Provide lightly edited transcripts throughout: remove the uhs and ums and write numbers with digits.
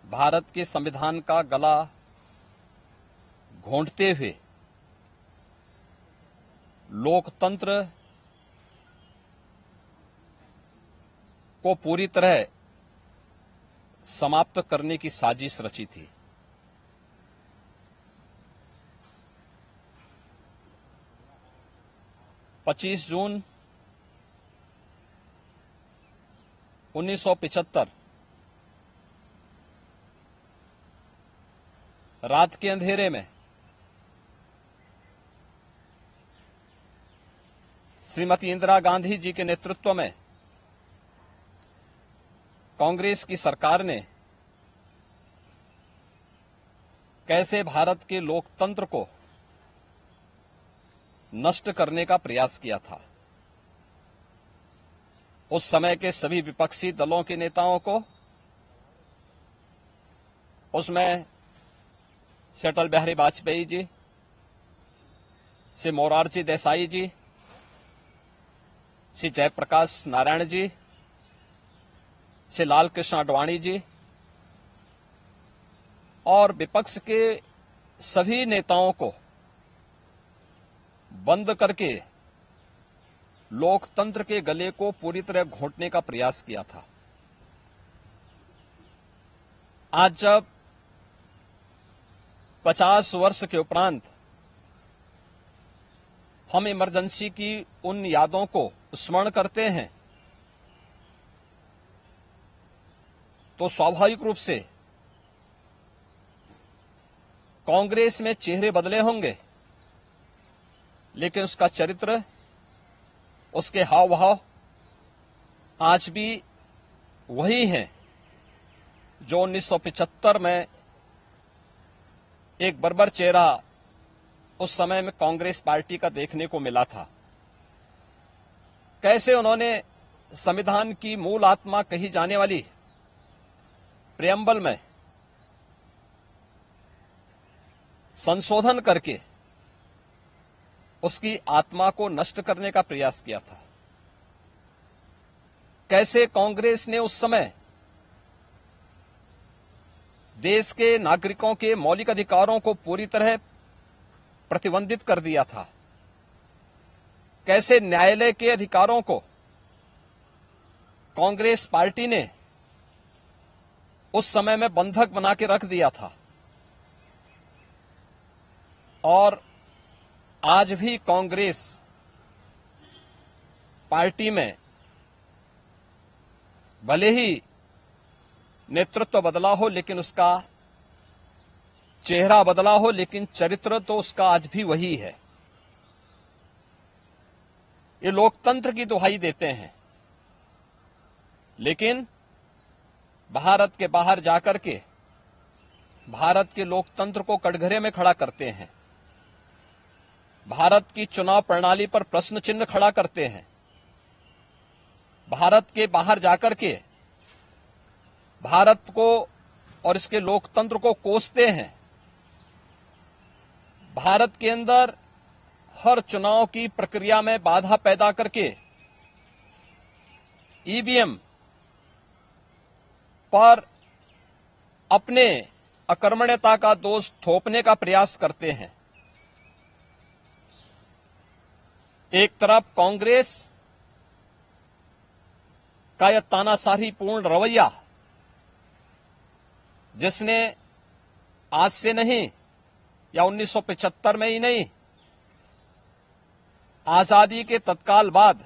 भारत के संविधान का गला घोंटते हुए लोकतंत्र को पूरी तरह समाप्त करने की साजिश रची थी। पच्चीस जून 1975 रात के अंधेरे में श्रीमती इंदिरा गांधी जी के नेतृत्व में कांग्रेस की सरकार ने कैसे भारत के लोकतंत्र को नष्ट करने का प्रयास किया था। उस समय के सभी विपक्षी दलों के नेताओं को, उसमें से अटल बिहारी वाजपेयी जी, से मोरारजी देसाई जी, से जयप्रकाश नारायण जी, से लाल कृष्ण आडवाणी जी और विपक्ष के सभी नेताओं को बंद करके लोकतंत्र के गले को पूरी तरह घोंटने का प्रयास किया था। आज जब 50 वर्ष के उपरांत हम इमरजेंसी की उन यादों को स्मरण करते हैं तो स्वाभाविक रूप से कांग्रेस में चेहरे बदले होंगे, लेकिन उसका चरित्र, उसके हाव भाव आज भी वही हैं जो 1975 में एक बर्बर चेहरा उस समय में कांग्रेस पार्टी का देखने को मिला था। कैसे उन्होंने संविधान की मूल आत्मा कही जाने वाली प्रेम्बल में संशोधन करके उसकी आत्मा को नष्ट करने का प्रयास किया था। कैसे कांग्रेस ने उस समय देश के नागरिकों के मौलिक अधिकारों को पूरी तरह प्रतिबंधित कर दिया था। कैसे न्यायालय के अधिकारों को कांग्रेस पार्टी ने उस समय में बंधक बना के रख दिया था। और आज भी कांग्रेस पार्टी में भले ही नेतृत्व बदला हो, लेकिन उसका चेहरा बदला हो, लेकिन चरित्र तो उसका आज भी वही है। ये लोकतंत्र की दुहाई देते हैं, लेकिन भारत के बाहर जाकर के भारत के लोकतंत्र को कटघरे में खड़ा करते हैं। भारत की चुनाव प्रणाली पर प्रश्न चिन्ह खड़ा करते हैं। भारत के बाहर जाकर के भारत को और इसके लोकतंत्र को कोसते हैं। भारत के अंदर हर चुनाव की प्रक्रिया में बाधा पैदा करके ईवीएम पर अपने अकर्मण्यता का दोष थोपने का प्रयास करते हैं। एक तरफ कांग्रेस का यह तानाशाही पूर्ण रवैया, जिसने आज से नहीं या 1975 में ही नहीं, आजादी के तत्काल बाद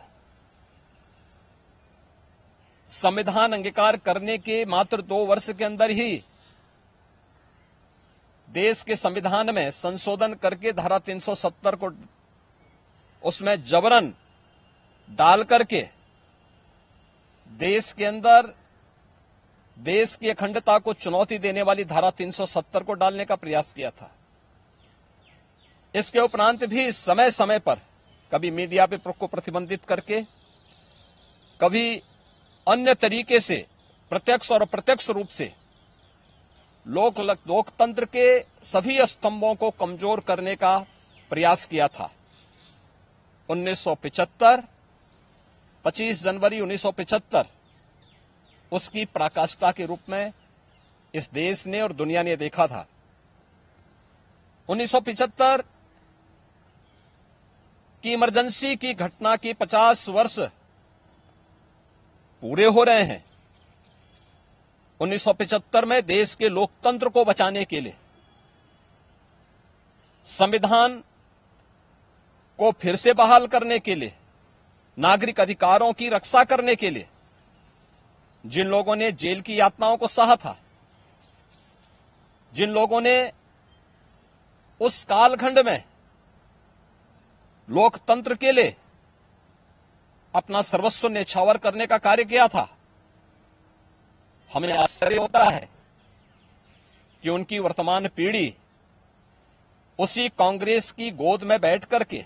संविधान अंगीकार करने के मात्र 2 वर्ष के अंदर ही देश के संविधान में संशोधन करके धारा 370 को उसमें जबरन डाल करके देश के अंदर देश की अखंडता को चुनौती देने वाली धारा 370 को डालने का प्रयास किया था। इसके उपरांत भी समय समय पर कभी मीडिया पे को प्रतिबंधित करके, कभी अन्य तरीके से प्रत्यक्ष और अप्रत्यक्ष रूप से लोकतंत्र के सभी स्तंभों को कमजोर करने का प्रयास किया था। 1975, 25 जनवरी 1975 उसकी पराकाष्ठा के रूप में इस देश ने और दुनिया ने देखा था। 1975 की इमरजेंसी की घटना की 50 वर्ष पूरे हो रहे हैं। 1975 में देश के लोकतंत्र को बचाने के लिए, संविधान को फिर से बहाल करने के लिए, नागरिक अधिकारों की रक्षा करने के लिए जिन लोगों ने जेल की यातनाओं को सहा था, जिन लोगों ने उस कालखंड में लोकतंत्र के लिए अपना सर्वस्व न्यौछावर करने का कार्य किया था, हमें आश्चर्य होता है कि उनकी वर्तमान पीढ़ी उसी कांग्रेस की गोद में बैठ करके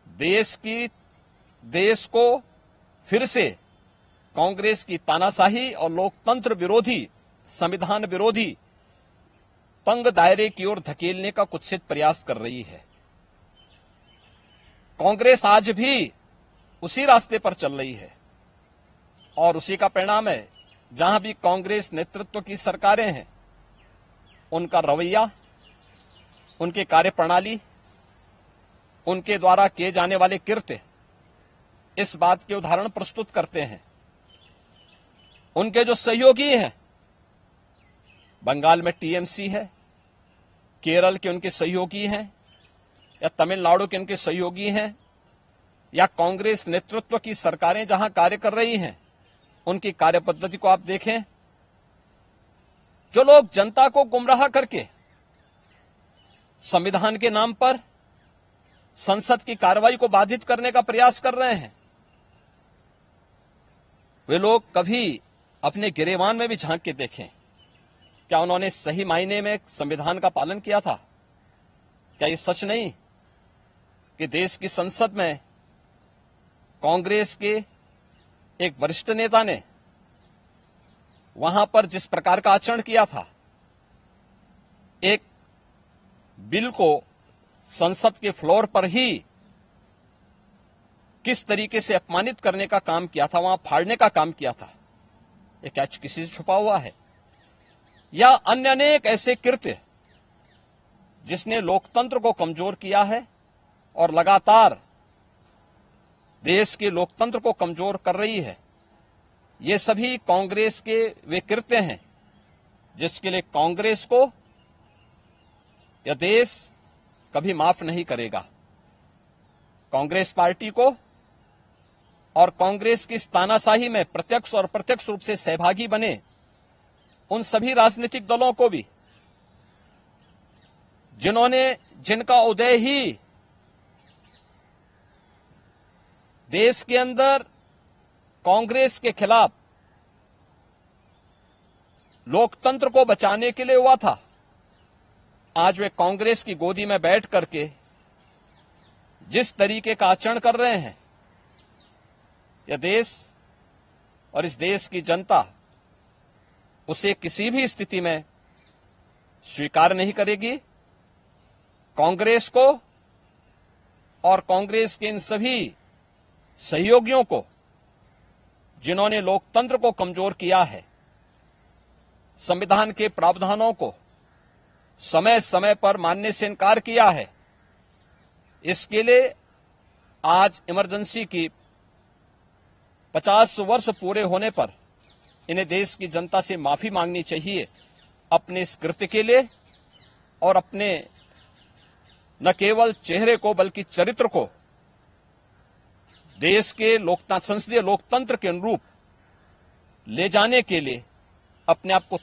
देश को फिर से कांग्रेस की तानाशाही और लोकतंत्र विरोधी, संविधान विरोधी तंग दायरे की ओर धकेलने का कुत्सित प्रयास कर रही है। कांग्रेस आज भी उसी रास्ते पर चल रही है और उसी का परिणाम है। जहां भी कांग्रेस नेतृत्व की सरकारें हैं, उनका रवैया, उनकी कार्यप्रणाली, उनके द्वारा किए जाने वाले कृत्य इस बात के उदाहरण प्रस्तुत करते हैं। उनके जो सहयोगी हैं, बंगाल में टीएमसी है, केरल के उनके सहयोगी हैं, या तमिलनाडु के उनके सहयोगी हैं, या कांग्रेस नेतृत्व की सरकारें जहां कार्य कर रही हैं, उनकी कार्यपद्धति को आप देखें। जो लोग जनता को गुमराह करके संविधान के नाम पर संसद की कार्रवाई को बाधित करने का प्रयास कर रहे हैं, वे लोग कभी अपने गिरेबान में भी झांक के देखें। क्या उन्होंने सही मायने में संविधान का पालन किया था? क्या ये सच नहीं कि देश की संसद में कांग्रेस के एक वरिष्ठ नेता ने वहां पर जिस प्रकार का आचरण किया था, एक बिल को संसद के फ्लोर पर ही किस तरीके से अपमानित करने का काम किया था, वहां फाड़ने का काम किया था? ये क्या किसी से छुपा हुआ है? या अन्य अनेक ऐसे कृत्य जिसने लोकतंत्र को कमजोर किया है और लगातार देश के लोकतंत्र को कमजोर कर रही है, ये सभी कांग्रेस के वे कृत्य हैं जिसके लिए कांग्रेस को यह देश कभी माफ नहीं करेगा। कांग्रेस पार्टी को और कांग्रेस की इस तानाशाही में प्रत्यक्ष और अप्रत्यक्ष रूप से सहभागी बने उन सभी राजनीतिक दलों को भी, जिनका उदय ही देश के अंदर कांग्रेस के खिलाफ लोकतंत्र को बचाने के लिए हुआ था, आज वे कांग्रेस की गोदी में बैठ करके जिस तरीके का आचरण कर रहे हैं, यह देश और इस देश की जनता उसे किसी भी स्थिति में स्वीकार नहीं करेगी। कांग्रेस को और कांग्रेस के इन सभी सहयोगियों को, जिन्होंने लोकतंत्र को कमजोर किया है, संविधान के प्रावधानों को समय समय पर मानने से इनकार किया है, इसके लिए आज इमरजेंसी की 50 वर्ष पूरे होने पर इन्हें देश की जनता से माफी मांगनी चाहिए अपने इस कृत्य के लिए, और अपने न केवल चेहरे को बल्कि चरित्र को देश के संसदीय लोकतंत्र के अनुरूप ले जाने के लिए अपने आप को